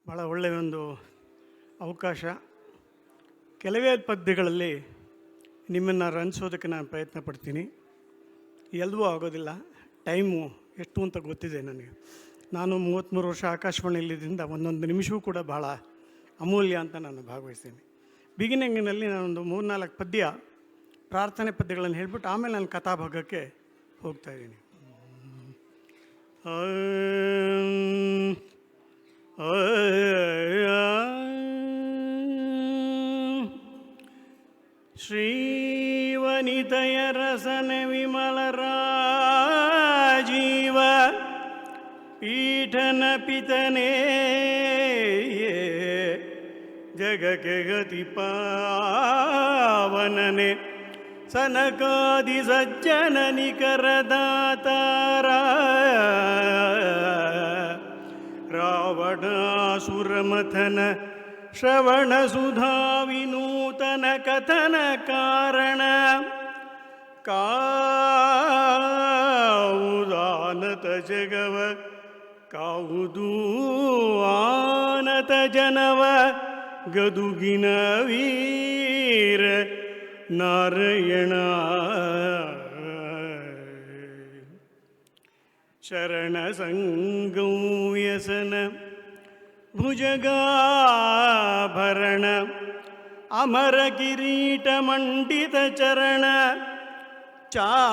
ಭಾಳ ಒಳ್ಳೆಯ ಒಂದು ಅವಕಾಶ. ಕೆಲವೇ ಪದ್ಯಗಳಲ್ಲಿ ನಿಮ್ಮನ್ನು ರಂಜಿಸೋದಕ್ಕೆ ನಾನು ಪ್ರಯತ್ನ ಪಡ್ತೀನಿ. ಎಲ್ಲವೂ ಆಗೋದಿಲ್ಲ, ಟೈಮು ಎಷ್ಟು ಅಂತ ಗೊತ್ತಿದೆ ನನಗೆ. ನಾನು 33 ವರ್ಷ ಆಕಾಶವಾಣಿಯಲ್ಲಿದ್ದರಿಂದ ಒಂದೊಂದು ನಿಮಿಷವೂ ಕೂಡ ಭಾಳ ಅಮೂಲ್ಯ ಅಂತ ನಾನು ಭಾಗವಹಿಸ್ತೀನಿ. ಬಿಗಿನಿಂಗಿನಲ್ಲಿ ನಾನೊಂದು 3-4 ಪದ್ಯ ಪ್ರಾರ್ಥನೆ ಪದ್ಯಗಳನ್ನು ಹೇಳ್ಬಿಟ್ಟು ಆಮೇಲೆ ನಾನು ಕಥಾಭಾಗಕ್ಕೆ ಹೋಗ್ತಾಯಿದ್ದೀನಿ. ಶ್ರೀವನಿತಯ ರಸನ ವಿಮಲ ರಾಜೀವ ಪೀಠನ ಪಿತನೇ ಜಗಕ್ಕೆ ಗತಿ ಪಾವನನೆ ಸನಕಾದಿ ಸಜ್ಜನ ನಿಕರದಾತಾರ ರಾವಣಾಸುರಮಥನ ಶ್ರವಣ ಸುಧಾ ವಿನೂತನ ಕಥನ ಕಾರಣ ಕಾವುದಾನತ ಜಗವ ಕಾವುದು ಆನತ ಜನವ ಗದುಗಿನ ವೀರ ನಾರಾಯಣ ಶರಣ ಸಂಗವ್ಯಸನ ಭುಜಗಾಭರಣ ಅಮರ ಕಿರೀಟ ಮಂಡಿತ ಚರಣ ಚಾರು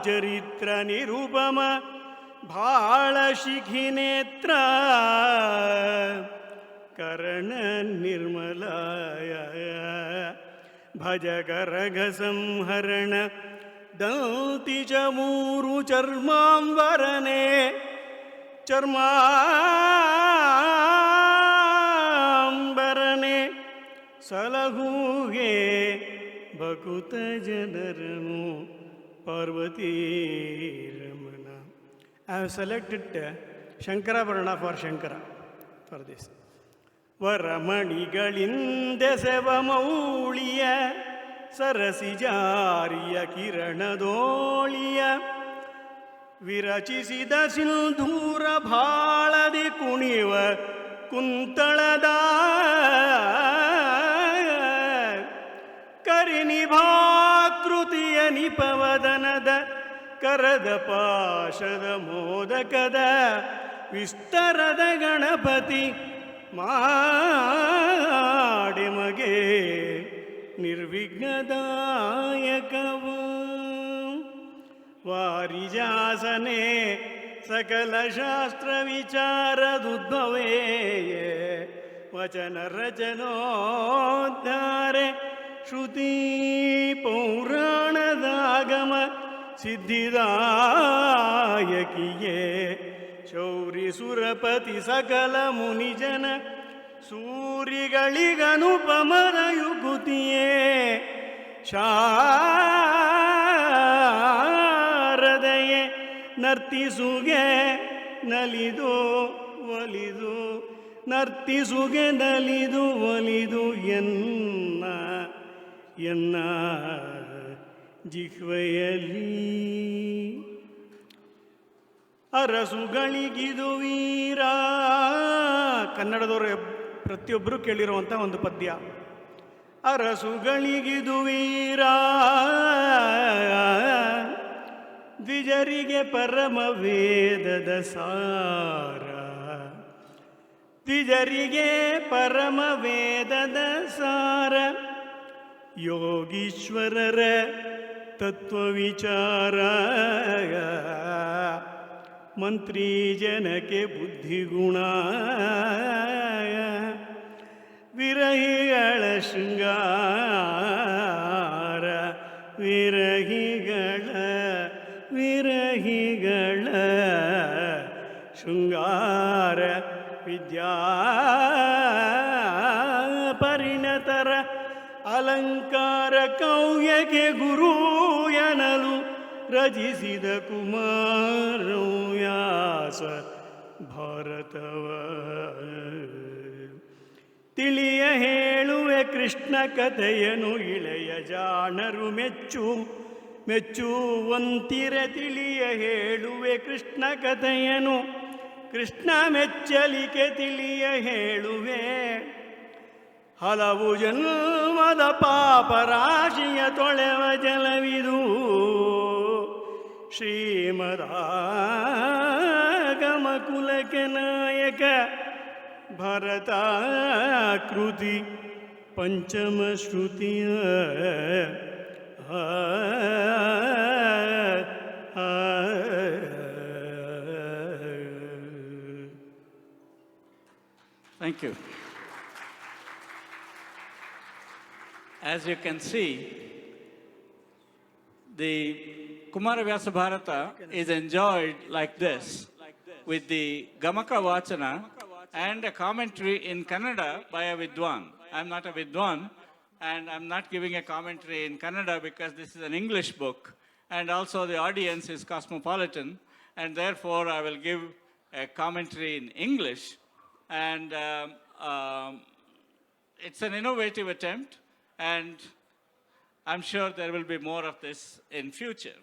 ಚರಿತ್ರ ನಿರುಪಮ ಭಾಳ ಶಿಖಿನೇತ್ರ ಕರ್ಣ ನಿರ್ಮಲಾಯ ಭಜಕರಗ ಸಂಹರಣ ದಂತಿ ಚ ಮೂರು ಚರ್ಮಾಂಬರನೆ ಚರ್ಮಾಂಬರನೆ ಸಲಹುಗೆ ಭಕುತ ಜನರನು ಪಾರ್ವತೀ ರಮಣ. I have selected Shankarabharana for Shankara for this. ವರಮಣಿಗಳಿಂದೆಸೆವ ಮೌಳಿಯ ಸರಸಿಜಾರಿಯ ಕಿರಣದೋಳಿಯ ವಿರಚಿಸಿದ ಸಿಂಧೂರ ಭಾಳದಿ ಕುಣಿವ ಕುಂತಳದ ಕರಿನಿಭಾಕೃತಿಯ ನಿಪವದನದ ಕರದ ಪಾಶದ ಮೋದಕದ ವಿಸ್ತರದ ಗಣಪತಿ ಮಾಡಿಮಗೆ ನಿರ್ವಿಘ್ನದಾಯಕವ ವಾರಿಜಾಸನೆ ಸಕಲ ಶಾಸ್ತ್ರ ವಿಚಾರದುದ್ಭವೇ ವಚನ ರಚನೋದ್ಧಾರೆ ಶ್ರುತಿ ಪೌರಾಣದಾಗಮ ಸಿದ್ಧಿದಾಯಕಿಯೇ ಶೌರಿ ಸುರಪತಿ ಸಕಲ ಮುನಿಜನ ಸೂರಿಗಳಿಗನುಪಮದ ಯುಗುತಿಯೇ ಶಾರದೆಯೇ ನರ್ತಿಸುಗೆ ನಲಿದು ಒಲಿದು ನರ್ತಿಸುಗೆ ನಲಿದು ಒಲಿದು ಎನ್ನ ಜಿಹ್ವೆಯಲ್ಲಿ ಅರಸುಗಳಿಗಿದು ವೀರ. ಕನ್ನಡದವರು ಪ್ರತಿಯೊಬ್ಬರು ಕೇಳಿರುವಂಥ ಒಂದು ಪದ್ಯ. ಅರಸುಗಳಿಗಿದು ವೀರ ದ್ವಿಜರಿಗೆ ಪರಮ ವೇದದ ಸಾರ ದ್ವಿಜರಿಗೆ ಪರಮ ವೇದದ ಸಾರ ಯೋಗೀಶ್ವರರ ತತ್ವವಿಚಾರ ಮಂತ್ರಿ ಜನಕ್ಕೆ ಬುದ್ಧಿಗುಣ ವಿರಹಿಗಳ ಶೃಂಗಾರ ವಿರಹಿಗಳ ಶೃಂಗಾರ ವಿದ್ಯಾ ಪರಿಣತರ ಅಲಂಕಾರ ಕೌಯಕ್ಕೆ ಗುರು ಎನಲು ರಚಿಸಿದ ಕುಮಾರವ್ಯಾಸ ಭಾರತವ ತಿಳಿಯ ಹೇಳುವೆ ಕೃಷ್ಣ ಕಥೆಯನು ಇಳೆಯ ಜಾಣರು ಮೆಚ್ಚುವಂತಿರ ತಿಳಿಯ ಹೇಳುವೆ ಕೃಷ್ಣ ಕಥೆಯನು ಕೃಷ್ಣ ಮೆಚ್ಚಲಿಕೆ ತಿಳಿಯ ಹೇಳುವೆ. ಹಲವು ಜನ್ಮದ ಪಾಪ ರಾಶಿಯ ತೊಳೆವ ಜಲವಿದು. ಶ್ರೀಮದಾಗಮ ಕುಲಕ್ಕೆ ನಾಯಕ ಭರತಾಕೃತಿ ಪಂಚಮ ಶ್ರುತಿಯ Thank you. As you can see, the Kumaravyasa Bharata is enjoyed like this, with the Gamaka Vachana and a commentary in Kannada by a Vidwan. I'm not a Vidwan, and I'm not giving a commentary in Kannada because this is an English book, and also the audience is cosmopolitan, and therefore I will give a commentary in English. And it's an innovative attempt, and I'm sure there will be more of this in future.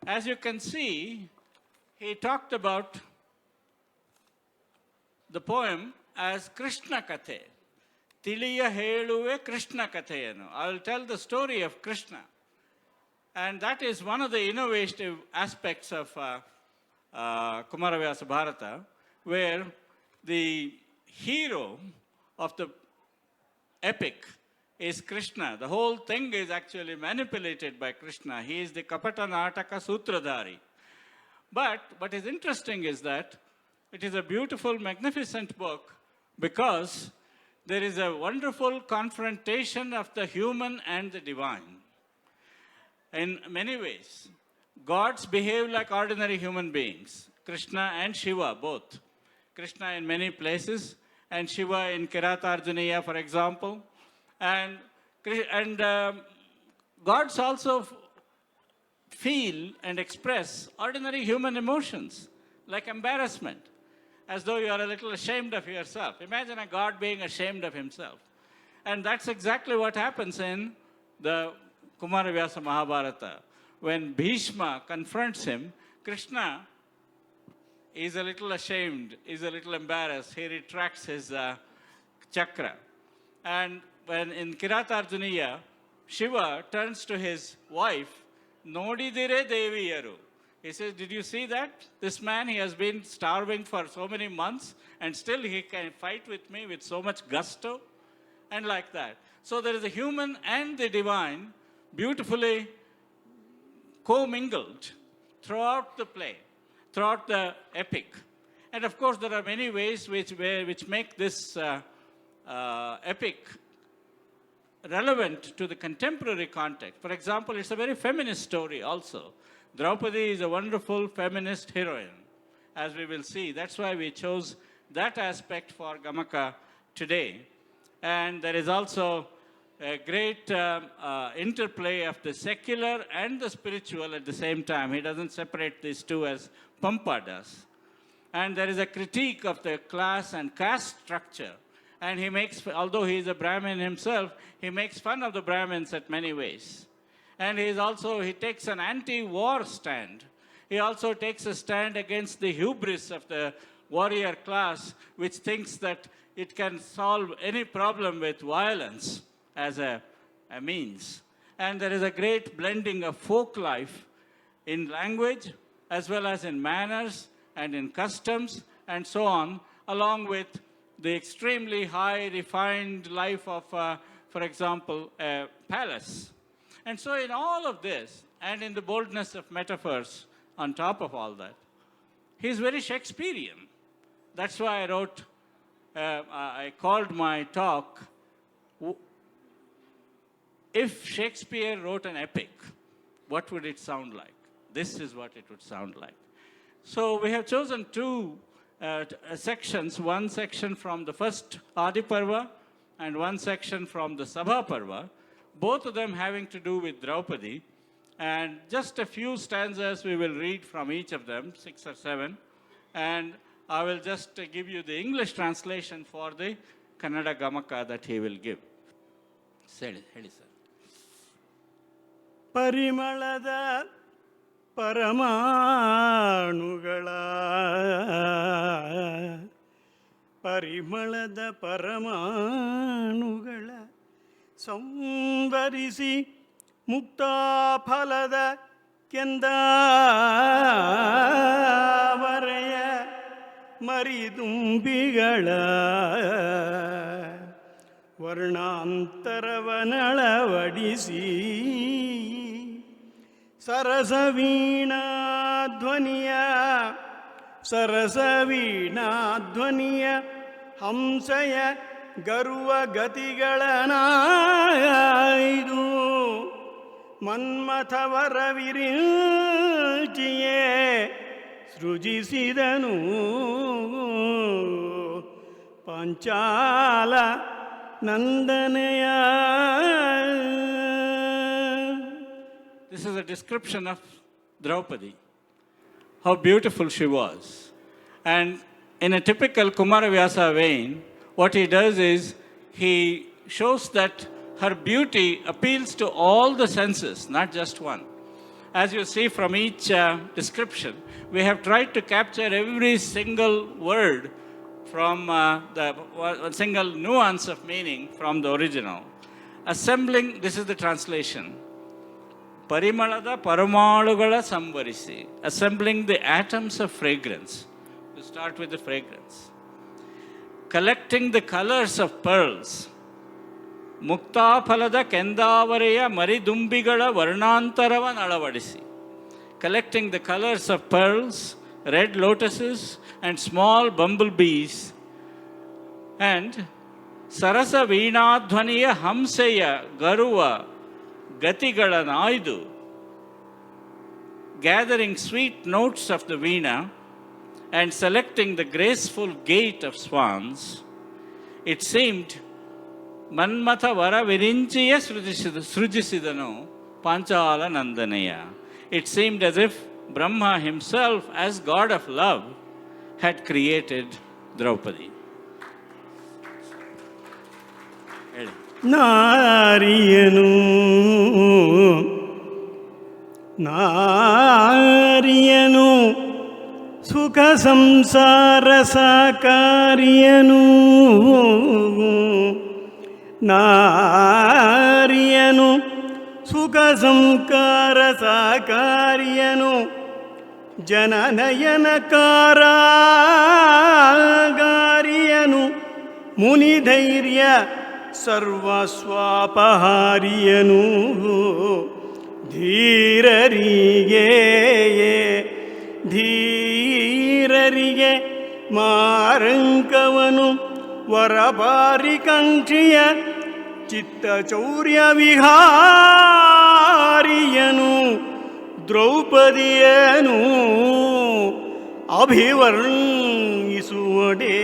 As you can see, he talked about the poem as Krishna Kathe. Tiliya heluve Krishna Katheyanu. I will tell the story of Krishna. And that is one of the innovative aspects of Kumaravyasa Bharata, where the hero of the epic is Krishna. The whole thing is actually manipulated by Krishna. He is the Kapata Nataka Sutradhari. But what is interesting is that it is a beautiful, magnificent book because there is a wonderful confrontation of the human and the divine. In many ways, gods behave like ordinary human beings, Krishna and Shiva both. Krishna in many places, and Shiva in Kiratarjuniya, for example. And gods also feel and express ordinary human emotions, like embarrassment, as though you are a little ashamed of yourself. Imagine a god being ashamed of himself. And that's exactly what happens in the Kumaravyasa Mahabharata. When Bhishma confronts him, Krishna is a little ashamed, is a little embarrassed. He retracts his chakra. And when in Kiratarjuniya, Shiva turns to his wife, Nodidire Deviyaru. He says, did you see that? This man, he has been starving for so many months, and still he can fight with me with so much gusto, and like that. So there is a human and the divine beautifully commingled throughout the play, throughout the epic. And of course, there are many ways which make this epic relevant to the contemporary context. For example, it's a very feminist story also. Draupadi is a wonderful feminist heroine, as we will see. That's why we chose that aspect for Gamaka today. And there is also a great interplay of the secular and the spiritual at the same time. He doesn't separate these two as Pampa does. And there is a critique of the class and caste structure. And he makes, although he is a Brahmin himself, he makes fun of the Brahmins at many ways. And he takes an anti-war stand. He also takes a stand against the hubris of the warrior class, which thinks that it can solve any problem with violence as a means. And there is a great blending of folk life in language, as well as in manners and in customs, and so on, along with the extremely high, refined life of, for example, a palace. And so in all of this, and in the boldness of metaphors on top of all that, he's very Shakespearean. That's why I wrote, I called my talk, if Shakespeare wrote an epic, what would it sound like? This is what it would sound like. So we have chosen two sections, one section from the first Adi Parva and one section from the Sabha Parva, both of them having to do with Draupadi. And just a few stanzas we will read from each of them, 6 or 7. And I will just give you the English translation for the Kannada Gamaka that he will give. Heli sir. ಪರಿಮಳದ ಪರಮಾಣುಗಳ ಪರಿಮಳದ ಪರಮಾಣುಗಳ ಸಂವರಿಸಿ ಮುಕ್ತಾಫಲದ ಕೆಂದಾವರೆಯ ಮರಿದುಂಬಿಗಳ ವರ್ಣಾಂತರವನಳವಡಿಸಿ ಸರಸವೀಣಾಧ್ವನಿಯ ಹಂಸಯ ಗರ್ವ ಗತಿಗಳನಾಯ್ದು ಮನ್ಮಥವರ ವಿರಿಚಿಯೇ ಸೃಜಿಸಿದನು Panchala ನಂದನೆಯ. This is a description of Draupadi, how beautiful she was. And in a typical Kumaravyasa vein, what he does is he shows that her beauty appeals to all the senses, not just one. As you see from each description, we have tried to capture every single word from the single nuance of meaning from the original. Assembling, this is the translation. Parimalada paramaluಗಳ ಸಂವರಿಸಿ, assembling the atoms of fragrance. To start with the fragrance. Collecting the colors of pearls. ಮುಕ್ತಾಫಲದ ಕೆಂದಾವರೆಯ ಮರಿದುಂಬಿಗಳ ವರ್ಣಾಂತರವನ್ನು ಅಳವಡಿಸಿ. Collecting the colors of pearls, red lotuses and small bumblebees. And ಸರಸ ವೀಣಾಧ್ವನಿಯ ಹಂಸೆಯ ಗರುವ ಗತಿಗಳನಾಯ್ದು, gathering sweet notes of the veena and selecting the graceful gait of swans, it seemed Manmatha ವರ ವಿರಿಂಚಿಯ ಸೃಜಿಸಿದನು Panchala ನಂದನೆಯ. It seemed as if Brahma himself, as God of love, had created Draupadi. ನಾರಿಯನು ಸುಖ ಸಂಸಾರ ಸಾಕಾರಿಯನು, ನಾರಿಯನು ಸುಖ ಸಂಸ್ಕಾರ ಸಾಕಾರಿಯನು, ಜನನಯನಕಾರಾಗಾರಿಯನು, ಮುನಿಧೈರ್ಯ ಸರ್ವಸ್ವಾಪಹಾರಿಯನು, ಧೀರರಿಗೆ ಮಾರಂಕವನು, ವರಪಾರಿಕಾಂಕ್ಷಿಯ ಚಿತ್ತಚೌರ್ಯ ವಿಹಾರಿಯನು, ದ್ರೌಪದಿಯನು ಅಭಿವರ್ಣಿಸುವಡೆ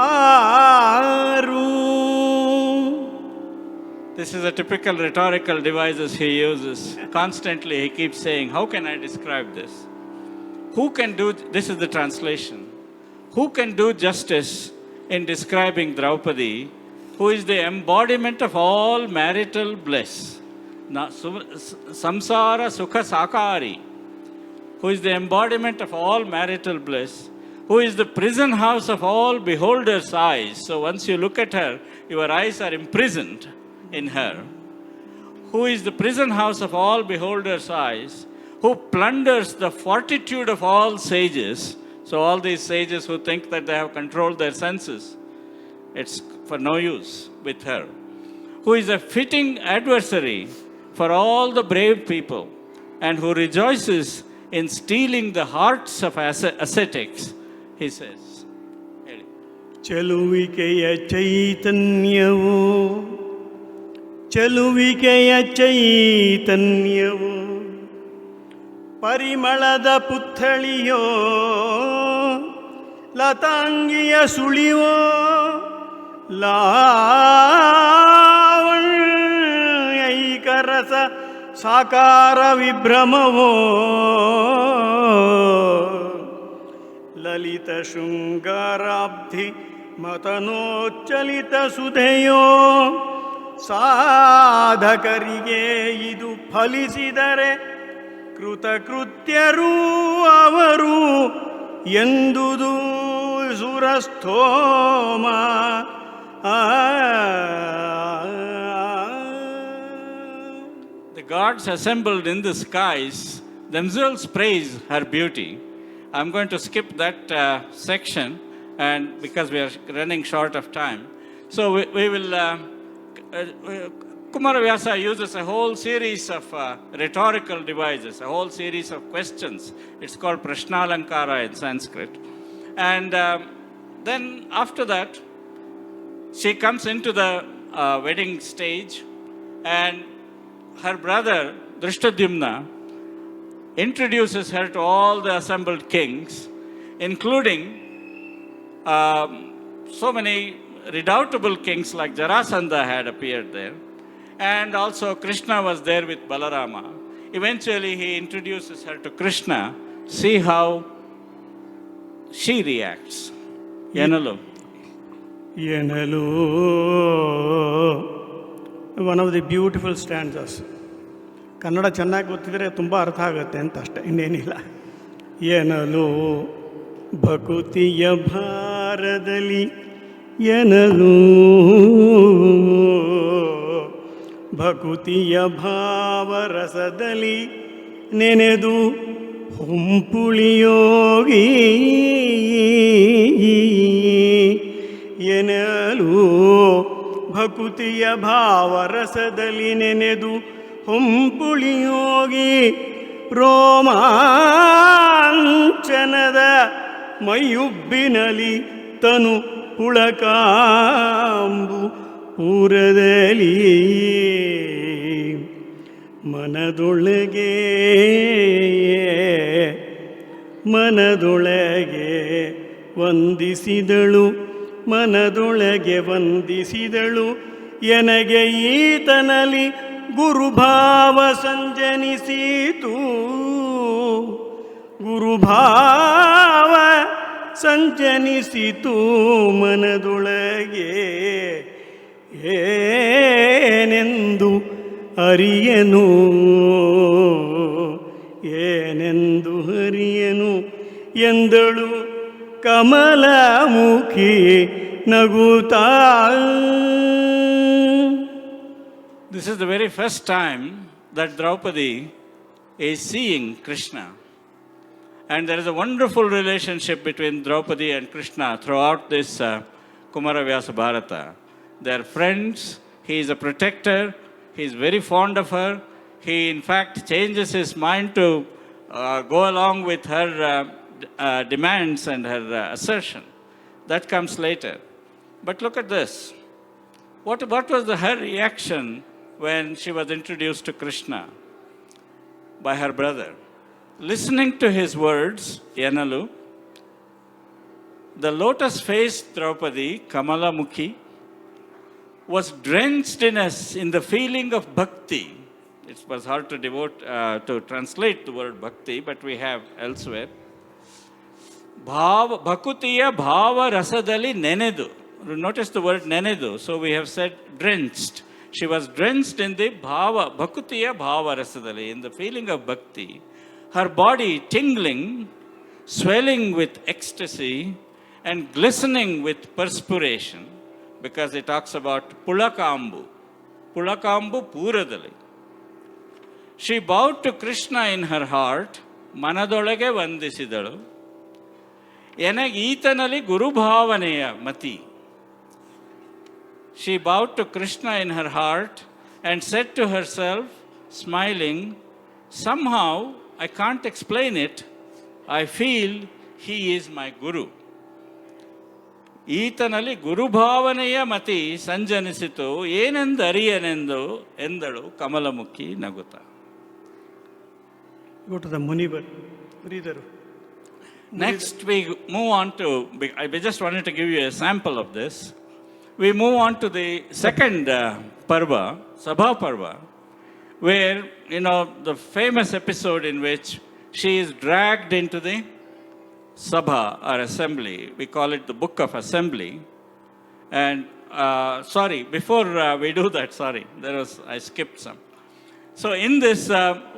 ಆರು. This is a typical rhetorical devices he uses. Constantly he keeps saying, how can I describe this? Who can do, this is the translation, who can do justice in describing Draupadi, who is the embodiment of all marital bliss, samsara sukha sakari, who is the embodiment of all marital bliss, who is the prison house of all beholders' eyes. So once you look at her, your eyes are imprisoned in her. Who is the prison house of all beholders' eyes, who plunders the fortitude of all sages. So all these sages who think that they have controlled their senses, it's for no use with her. Who is a fitting adversary for all the brave people, and who rejoices in stealing the hearts of ascetics, he says. ಚಲುವಿಕೆಯ ಚೈತನ್ಯವು, ಚಲುವಿಕೆಯ ಚೈತನ್ಯವು, ಪರಿಮಳದ ಪುತ್ಥಳಿಯೋ, ಲತಾಂಗಿಯ ಸುಳಿವೋ, ಲಾವಣ್ಯೈಕರಸ ಸಾಕಾರ ವಿಭ್ರಮವೋ, ಲಲಿತ ಶೃಂಗಾರಾಬ್ಧಿ ಮತನೋಚ್ಚಲಿತ ಸುಧೆಯೋ, ಸಾಧಕರಿಗೆ ಇದು ಫಲಿಸಿದರೆ ಕೃತಕೃತ್ಯರೂ ಅವರು ಎಂದುದು ಸುರಸ್ಥೋಮ. The gods assembled in the skies themselves praise her beauty. I'm going to skip that section, and because we are running short of time. So we will, Kumaravyasa uses a whole series of rhetorical devices, a whole series of questions. It's called Prashnalankara in Sanskrit. And then after that, she comes into the wedding stage, and her brother, Drishtadyumna, introduces her to all the assembled kings, including so many redoubtable kings like Jarasandha had appeared there. And also Krishna was there with Balarama. Eventually he introduces her to Krishna. See how she reacts. Yenalu. Yenalu. One of the beautiful stanzas. Kannada ಚೆನ್ನಾಗಿ ಗೊತ್ತಿದ್ರೆ ತುಂಬ ಅರ್ಥ ಆಗುತ್ತೆ ಅಂತ ಅಷ್ಟೆ, ಇನ್ನೇನಿಲ್ಲ. ಎನಲು ಭಕುತಿಯ ಭಾರದಲ್ಲಿ ಎನಲು ಭಕುತಿಯ ಭಾವರಸದಲ್ಲಿ ನೆನೆದು ಹೊಂಪುಳಿಯೋಗಿ ಎನಲು ಭಕುತಿಯ ಭಾವರಸದಲ್ಲಿ ನೆನೆದು ಹೊಂಪುಳಿಯೋಗಿ ರೋಮಾಂಚನದ ಮೈಯುಬ್ಬಿನಲಿ ತನು ಪುಳಕಾಂಬು ಪೂರದಲ್ಲಿ ಮನದೊಳಗೆ ವಂದಿಸಿದಳು, ಮನದೊಳಗೆ ವಂದಿಸಿದಳು. ಎನಗೆ ಈತನಲ್ಲಿ ಗುರುಭಾವ ಸಂಜನಿಸಿತು, ಗುರುಭಾವ ಸಂಜನಿಸಿತು ಮನದೊಳಗೆ. ಏನೆಂದು ಅರಿಯನು, ಏನೆಂದು ಅರಿಯನು ಎಂದಳು ಕಮಲಮುಖಿ ನಗುತ್ತಾ. This is the very first time that Draupadi is seeing Krishna. And there is a wonderful relationship between Draupadi and Krishna throughout this Kumaravyasa Bharata. They are friends, he is a protector, he is very fond of her. He in fact changes his mind to go along with her demands and her assertion. That comes later. But look at this. What was her reaction when she was introduced to Krishna by her brother? Listening to his words, Yenalu, the lotus-faced Draupadi, Kamalamukhi, was drenched in the feeling of bhakti. It was hard to translate the word bhakti, but we have elsewhere. Bhakutiya bhava rasadali nenedu. Notice the word nenedu. So we have said drenched. She was drenched in the bhakutiya bhava rasadali, in the feeling of bhakti. Her body tingling, swelling with ecstasy, and glistening with perspiration, because it talks about Pulakambu. Pulakambu Puradali. She bowed to Krishna in her heart, Manadolage Vandisidalu. Enag Etanali Guru Bhavaneya Mati. She bowed to Krishna in her heart and said to herself, smiling, somehow, I can't explain it, I feel he is my Guru. ಈತನಲ್ಲಿ ಗುರುಭಾವನೆಯ ಮತಿ ಸಂಜನಿಸಿತು, ಏನೆಂದು ಅರಿಯನೆಂದು ಎಂದಳು ಕಮಲಮುಖಿ ನಗುತ್ತ. Go to the Munivar. Next we move on to, I just wanted to give you a sample of this. We move on to the second Parva, Sabha Parva, where, the famous episode in which she is dragged into the Sabha or assembly. We call it the Book of Assembly. And sorry, before we do that, sorry, I skipped some. So in this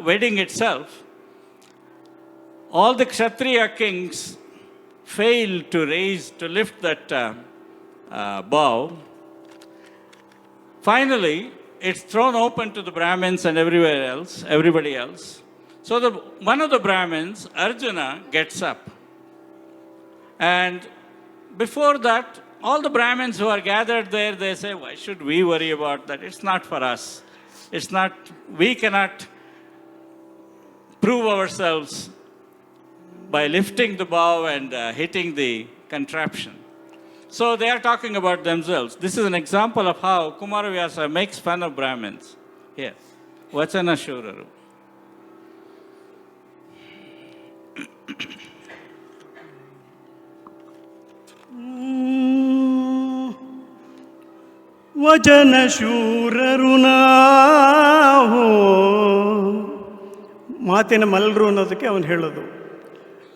wedding itself, all the Kshatriya kings failed to lift that bow. Finally, it's thrown open to the Brahmins and everybody else. So one of the Brahmins, Arjuna, gets up. And before that, all the Brahmins who are gathered there, they say, why should we worry about that? It's not for us. We cannot prove ourselves by lifting the bow and hitting the contraption. So they are talking about themselves. This is an example of how Kumaravyasa makes fun of Brahmins. Here, Vachana Shuraru. ವಚನ ಶೂರರು ನಾವು, ಮಾತಿನ ಮಲ್ಲರು ಅನ್ನೋದಕ್ಕೆ ಅವನು ಹೇಳೋದು.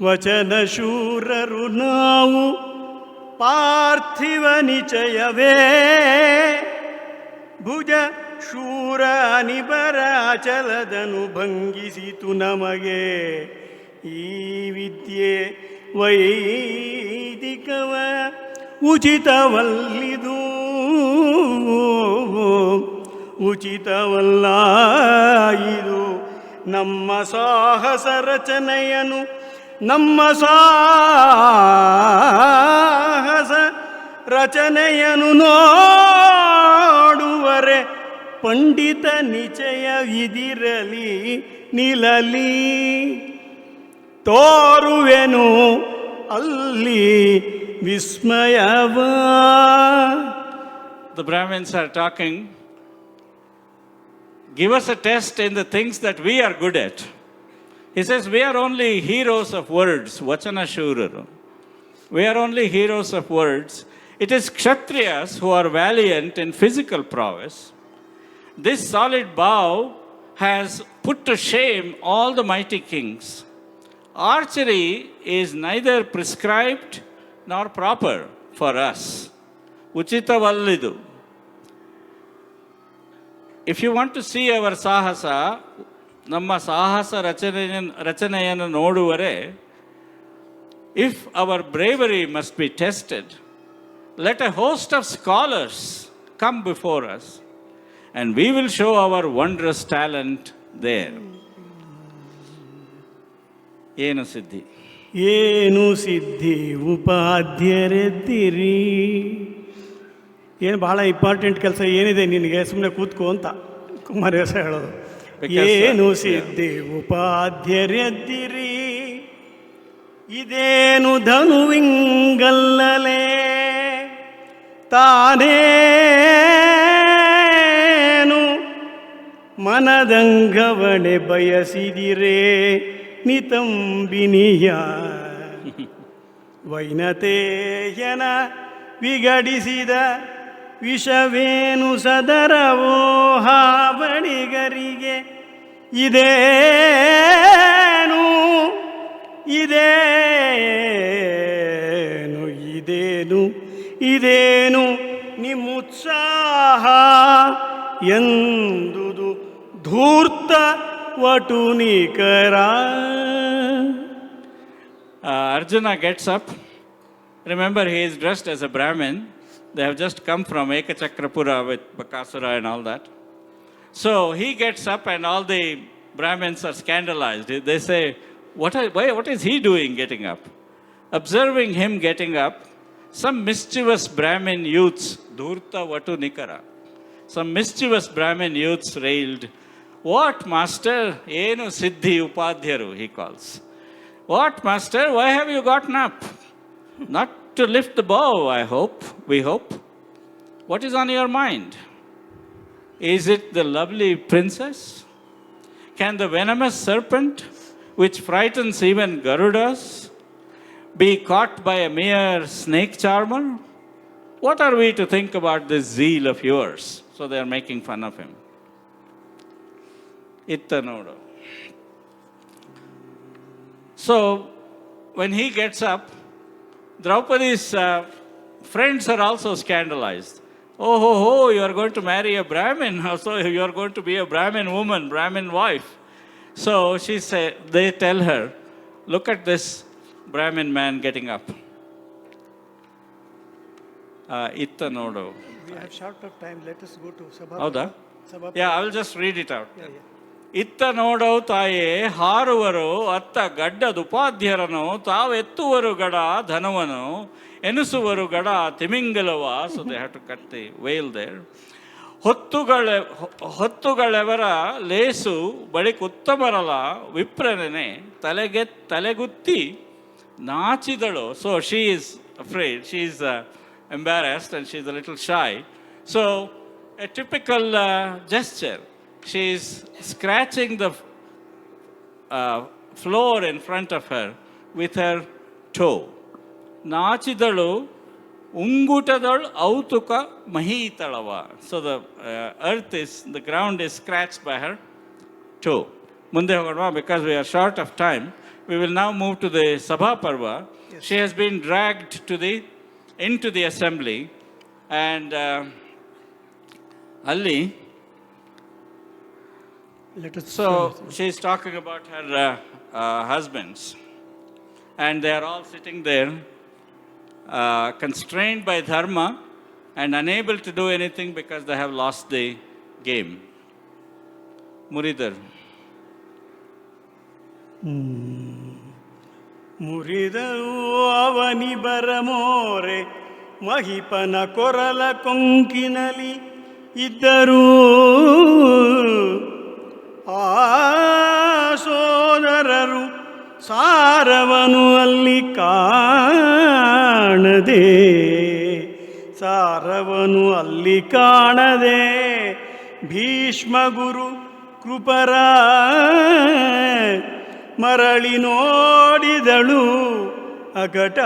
ವಚನ ಶೂರರು ನಾವು ಪಾರ್ಥಿವ ನಿಚಯವೇ, ಭುಜ ಶೂರ ನಿಬರ ಅಚಲದನು ಭಂಗಿಸಿತು ನಮಗೆ. ಈ ವಿದ್ಯೆ ವೈದಿಕವ ಉಚಿತವಲ್ಲಿದು, ಉಚಿತವಲ್ಲ ಇದು. ನಮ್ಮ ಸಾಹಸ ರಚನೆಯನು, ನಮ್ಮ ಸಾಹಸ ರಚನೆಯನು ನೋಡುವರೆ ಪಂಡಿತ ನಿಚಯವಿದಿರಲಿ ನಿಲಲಿ. ತೋರುವೆನು ಅಲ್ಲಿ ವಿಸ್ಮಯವ. The Brahmins are talking, give us a test in the things that we are good at. He says, we are only heroes of words, Vachana Shuraru. We are only heroes of words. It is Kshatriyas who are valiant in physical prowess. This solid bow has put to shame all the mighty kings. Archery is neither prescribed nor proper for us. Uchita vallidu. If you want to see our sahasa, ನಮ್ಮ ಸಾಹಸ ರಚನೆಯನ್ನು ನೋಡುವರೆ, if our bravery must be tested, let a host of scholars come before us and we will show our wondrous talent there. ಏನು ಸಿದ್ಧಿ? ಏನು ಸಿದ್ಧಿ ಉಪಾಧ್ಯರೆದ್ದಿರಿ. ಏನು ಬಹಳ important ಕೆಲಸ ಏನಿದೆ ನಿನಗೆ, ಸುಮ್ಮನೆ ಕೂತ್ಕೋ ಅಂತ ಕುಮಾರವ್ಯಾಸ ಹೇಳೋದು. ಏನು ಸಿದ್ಧಿ ಉಪಾಧ್ಯರೆದ್ದಿರಿ, ಇದೇನು ಧನುವಿಂಗಲ್ಲಲೇ, ತಾನೇನು ಮನದಂಗವಣೆ ಬಯಸಿದಿರೇ ನಿತಂಬಿನಿಯ. ವೈನತೇಯನ ವಿಗಡಿಸಿದ ವಿಷವೇನು ಸದರವೋ ಹಾವಳಿಗರಿಗೆ. ಇದೇನು ಇದೇನು ಇದೇನು ಇದೇನು ನಿಮ್ಮುತ್ಸಾಹ ಎಂದುದು ಧೂರ್ತ ವಟುನಿಕರ. Arjuna gets up. Remember, he is dressed as a Brahmin. They have just come from Ekachakrapura with Bakasura and all that. So he gets up and all the Brahmins are scandalized. They say, what is he doing getting up? Observing him getting up, some mischievous Brahmin youths, Dhurta Vatu Nikara, some mischievous Brahmin youths railed, what master? Enu Siddhi Upadhyaru, he calls. What master? Why have you gotten up? Not to lift the bow, we hope. What is on your mind? Is it the lovely princess? Can the venomous serpent, which frightens even Garudas, be caught by a mere snake charmer? What are we to think about this zeal of yours? So they are making fun of him. Itta nodu. So when he gets up, Draupadi's friends are also scandalized. Oh, you are going to marry a Brahmin, so you are going to be a Brahmin woman, Brahmin wife. So they tell her, look at this Brahmin man getting up. Itta nodu. We have short of time. Let us go to Sabha. ಹೌದಾ? Sabha. Yeah, I will just read it out. Yeah, yeah. ಇತ್ತ ನೋಡವು ತಾಯೇ ಹಾರುವರು ಅತ್ತ ಗಡ್ಡದುಪಾಧ್ಯರನು ತಾವೆತ್ತುವರು ಗಡ ಧನವನು ಎನಿಸುವರು ಗಡ ತಿಮಿಂಗಲವ. So they have to cut the whale there. ಹೊತ್ತುಗಳೆವರ ಲೇಸು ಬಳಿಕ ಉತ್ತಮರಲ ವಿಪ್ರನೆನೆ ತಲೆಗುತ್ತಿ ನಾಚಿದಳು. So she is afraid, she is embarrassed and she is a little shy. So a typical gesture. She is scratching the floor in front of her with her toe. Nachidalu ungutadalu autuka mahitalava. So the ground is scratched by her toe. Munde hogoಣ, because we are short of time. We will now move to the Sabha Parva. Yes. She has been dragged into the assembly, and Ali. So she is talking about her husbands, and they are all sitting there, constrained by dharma and unable to do anything because they have lost the game. Muridhar. ಮುರಿದರು ಅವನಿ ಬರಮೋರೆ ಮಹಿಪನ ಕೊರಲ ಕೊಂಕಿನಲಿ ಇದ್ದರೂ ಆ ಸೋದರರು ಸಾರವನು ಅಲ್ಲಿ ಕಾಣದೆ, ಸಾರವನು ಅಲ್ಲಿ ಕಾಣದೆ ಭೀಷ್ಮ ಗುರು ಕೃಪರ ಮರಳಿ ನೋಡಿದಳು ಅಗಟ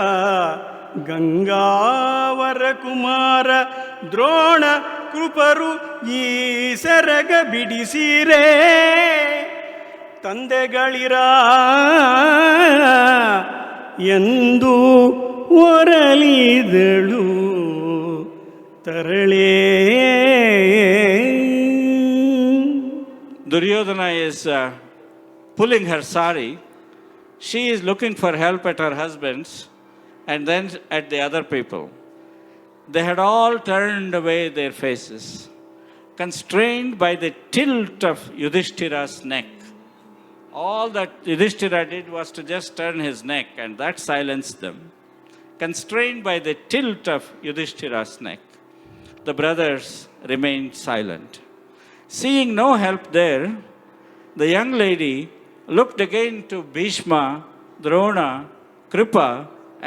ಗಂಗಾವರ ಕುಮಾರ ದ್ರೋಣ ಕೃಪರು ಈ ಸೆರಗ ಬಿಡಿಸಿರೇ ತಂದೆಗಳಿರ ಎಂದು ಒರಲಿದಳು ತರಳೇ. Duryodhana is pulling her sari. She is looking for help at her husband's and then at the other people. They had all turned away their faces, constrained by the tilt of Yudhishthira's neck. All that Yudhishthira did was to just turn his neck, and that silenced them. Constrained by the tilt of Yudhishthira's neck, the brothers remained silent. Seeing no help there, the young lady looked again to Bhishma, Drona, Kripa,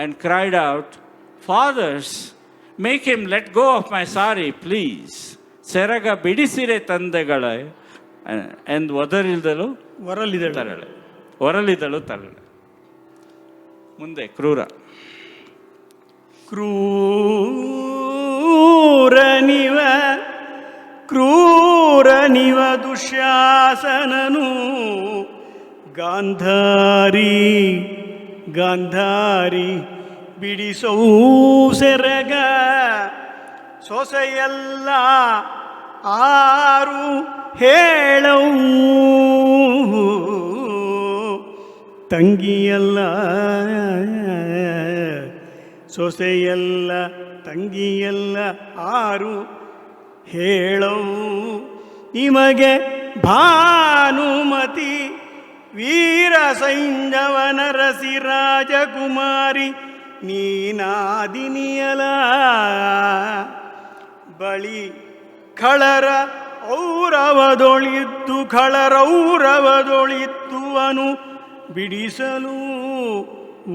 and cried out, "Fathers, make him let go of my sari, please. Seraga bidisire tandegale." And ಒದರಿದಳು ತರಳೆ, ಒರಲಿದಳು ತರಳೆ. ಮುಂದೆ ಕ್ರೂರ. ಕ್ರೂರನಿವ ದುಶ್ಯಾಸನನು ಗಾಂಧಾರಿ ಬಿಡಿಸೌ ಸೆರಗ ಸೊಸೆಯಲ್ಲ ಆರು ಹೇಳವು ತಂಗಿಯಲ್ಲ ಸೊಸೆಯಲ್ಲ ತಂಗಿಯಲ್ಲ ಆರು ಹೇಳವು ನಿಮಗೆ ಭಾನುಮತಿ ವೀರ ಸೈಂಧವನ ರಸಿ ರಾಜಕುಮಾರಿ ನೀನಾದಿನಿಯಲ ಬಳಿ ಖಳರ ಖಳರೌರವದೊಳಿದ್ದು ಬಿಡಿಸಲು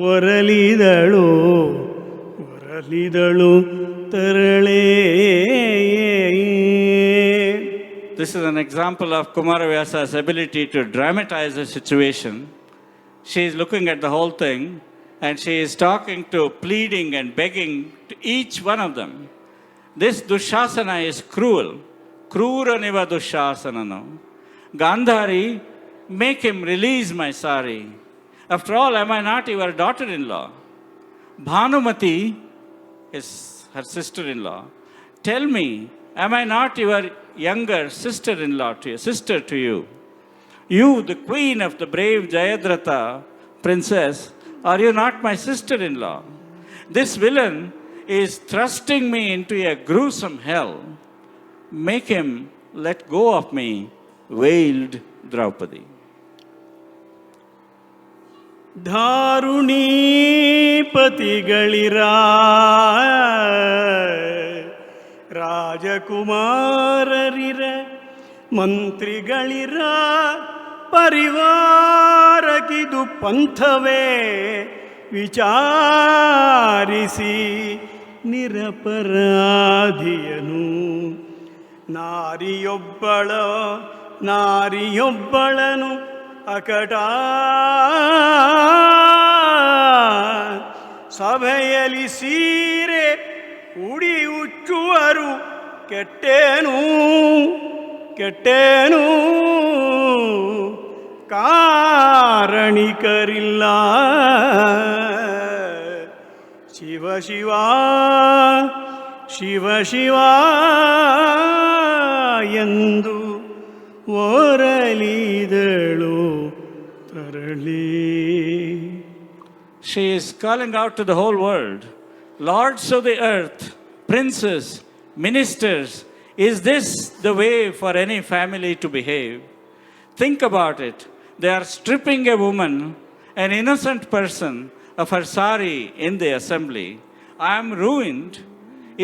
ಒರಲಿದಳು ತರಳೇ. This is an example of Kumaravyasa's ability to dramatize a situation. She is looking at the whole thing and she is talking to, pleading and begging to each one of them. This Dushasana is cruel. Kruraniva Dushasanano. Gandhari, make him release my sari. After all, am I not your daughter-in-law? Bhanumati is her sister-in-law, tell me, am I not your younger sister to you? You, the queen of the brave Jayadratha princess, are you not my sister-in-law? This villain is thrusting me into a gruesome hell. Make him let go of me, wailed Draupadi. ಧಾರುಣೀಪತಿಗಳಿರ ರಾಜಕುಮಾರರಿರ ಮಂತ್ರಿಗಳಿರ ಪರಿವಾರಗಿದು ಪಂಥವೇ ವಿಚಾರಿಸಿ ನಿರಪರಾಧಿಯನು ನಾರಿಯೊಬ್ಬಳನು ಅಕಟ ಸಭೆಯಲ್ಲಿ ಸೀರೆ ಉಡಿ ಉಚ್ಚುವರು ಕೆಟ್ಟೇನು ಕಾರಣಿಕರಿಲ್ಲ ಶಿವ ಎಂದು ಓರಲಿದಳು ತರಳಿ. She is calling out to the whole world, lords of the earth, princes, ministers, is this the way for any family to behave? Think about it. They are stripping a woman, an innocent person, of her sari in the assembly. I am ruined.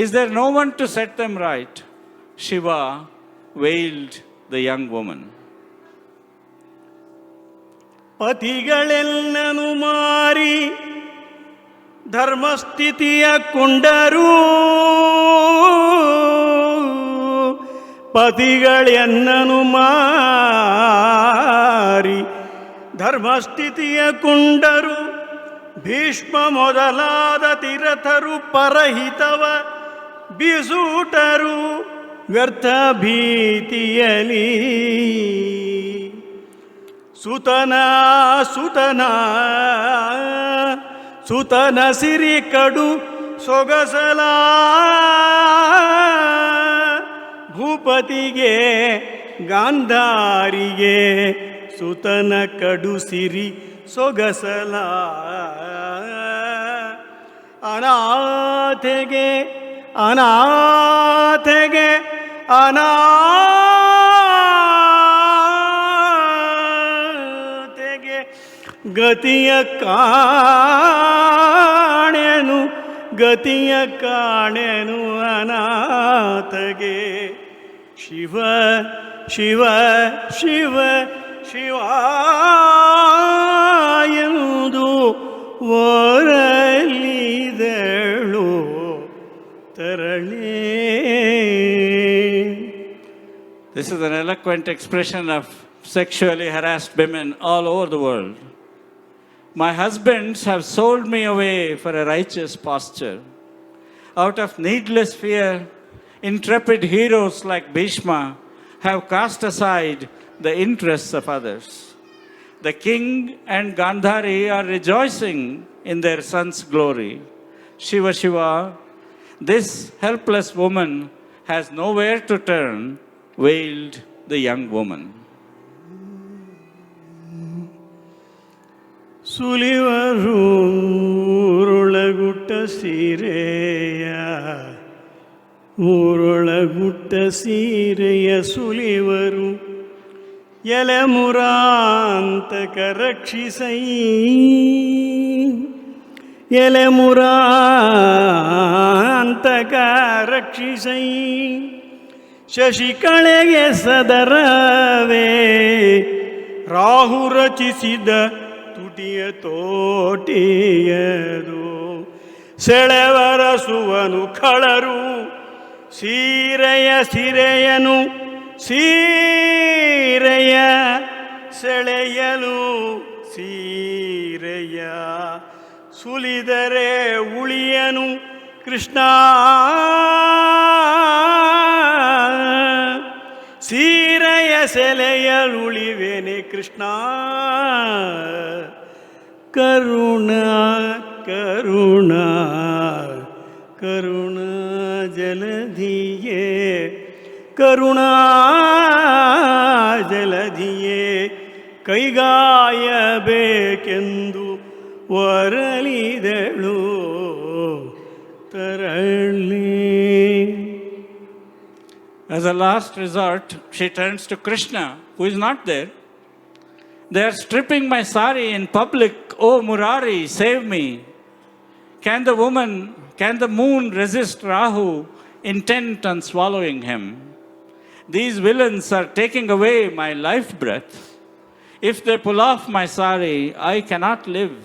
Is there no one to set them right? Shiva wailed the young woman. ಪತಿಗಳೆಲ್ಲನು ಮಾರಿ ಧರ್ಮಸ್ಥಿತಿಯ ಕೊಂಡರು, ಪತಿಗಳೆನ್ನನು ಮಾರಿ ಧರ್ಮಸ್ಥಿತಿಯ ಕೊಂಡರು, ಭೀಷ್ಮ ಮೊದಲಾದ ತಿರಥರು ಪರಹಿತವ ಬಿಸೂಟರು ವ್ಯರ್ಥ ಭೀತಿಯಲಿ. ಸುತನ ಸಿರಿ ಕಡು ಸೊಗಸಲ ಭೂಪತಿಗೆ ಗಾಂಧಾರಿಗೆ ಸುತನ ಕಡು ಸಿರಿ ಸೊಗಸಲ ಅನಾಥೆಗೆ ಗತಿಯ ಕಾಣೆನು ಅನಾಥಗೆ. ಶಿವ ಎಂದು ಓರಲಿದಳು ತರಳೇ. This is an eloquent expression of sexually harassed women all over the world. My husbands have sold me away for a righteous posture. Out of needless fear, intrepid heroes like Bhishma have cast aside the interests of others. The king and Gandhari are rejoicing in their son's glory. Shiva, this helpless woman has nowhere to turn, wailed the young woman. ಸುಲಿವರು ಊರೊಳಗುಟ್ಟ ಸೀರೆಯ ಸುಲಿವರು ಎಲೆಮುರಾಂತಕ ರಕ್ಷಿಸೈ ಶಶಿಕಳೆಗೆ ಸದರವೇ ರಾಹು ರಚಿಸಿದ ತುಟಿಯ ತೋಟಿಯದು ಸೆಳೆವರಸುವನು ಖಳರು ಸೀರೆಯ ಸೆಳೆಯಲು ಸೀರೆಯ ಸುಲಿದರೆ ಉಳಿಯನು ಕೃಷ್ಣ ಸೀರೆಯ ಸೆಲೆಯಳುಳಿವೇನೆ ಕೃಷ್ಣ ಕರುಣ ಕರುಣಾ ಜಲಧಿಯೇ ಕರುಣಾ ಜಲಧಿಯೇ ಕೈಗಾಯಬೇಕೆಂದು ವರಳಿದಳು ತರಳಿ. As a last resort, she turns to Krishna, who is not there. They are stripping my sari in public. Oh Murari, save me. Can the moon resist Rahu, intent on swallowing him? These villains are taking away my life breath. If they pull off my sari, I cannot live.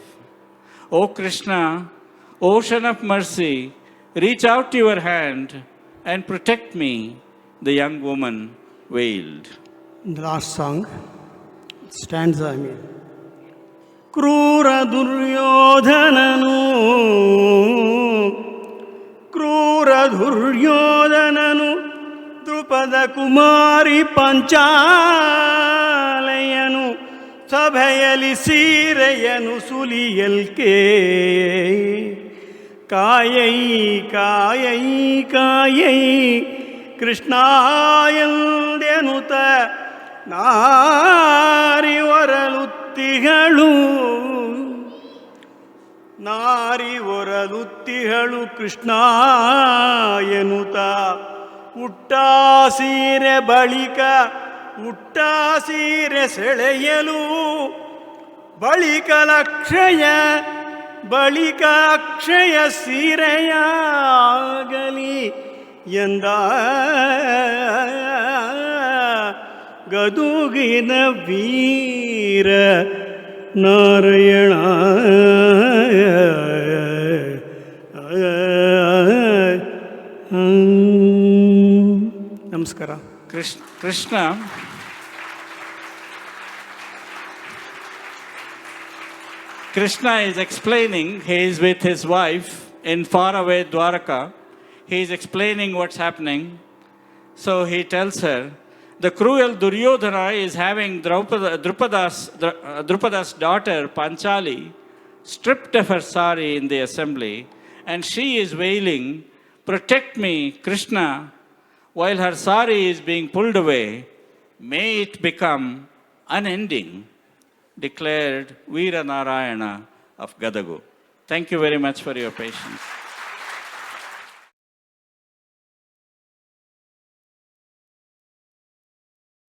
O Krishna, ocean of mercy, reach out your hand and protect me, the young woman wailed. The last song, stanza, I mean. ಕ್ರೂರ ದುರ್ಯೋಧನನು ದೃಪದ ಕುಮಾರಿ ಪಾಂಚಾಲಯನು ಸಭೆಯಲ್ಲಿ ಸೀರೆಯನು ಸುಲಿಯಲ್ಕೆ ಕಾಯೈ ಕಾಯೈ ಕಾಯೈ ಕೃಷ್ಣಾಯಂದೆನುತ ನಾರಿ ಒರಲುತ್ತಿಗಳು ಕೃಷ್ಣ ಎನ್ನುತ್ತ ಉಟ್ಟಾ ಸೀರೆ ಸೆಳೆಯಲು ಬಳಿಕ ಅಕ್ಷಯ ಸೀರೆಯಾಗಲಿ ಎಂದ ಗದುಗಿನ ವೀರ ನಾರಾಯಣ. ನಮಸ್ಕಾರ. Krishna is explaining, he is with his wife in faraway Dwaraka. He is explaining what's happening. So he tells her, the cruel Duryodhana is having Drupada's daughter Panchali stripped of her sari in the assembly, and she is wailing, protect me, Krishna, while her sari is being pulled away. May it become unending, declared Veera Narayana of Gadagu. Thank you very much for your patience.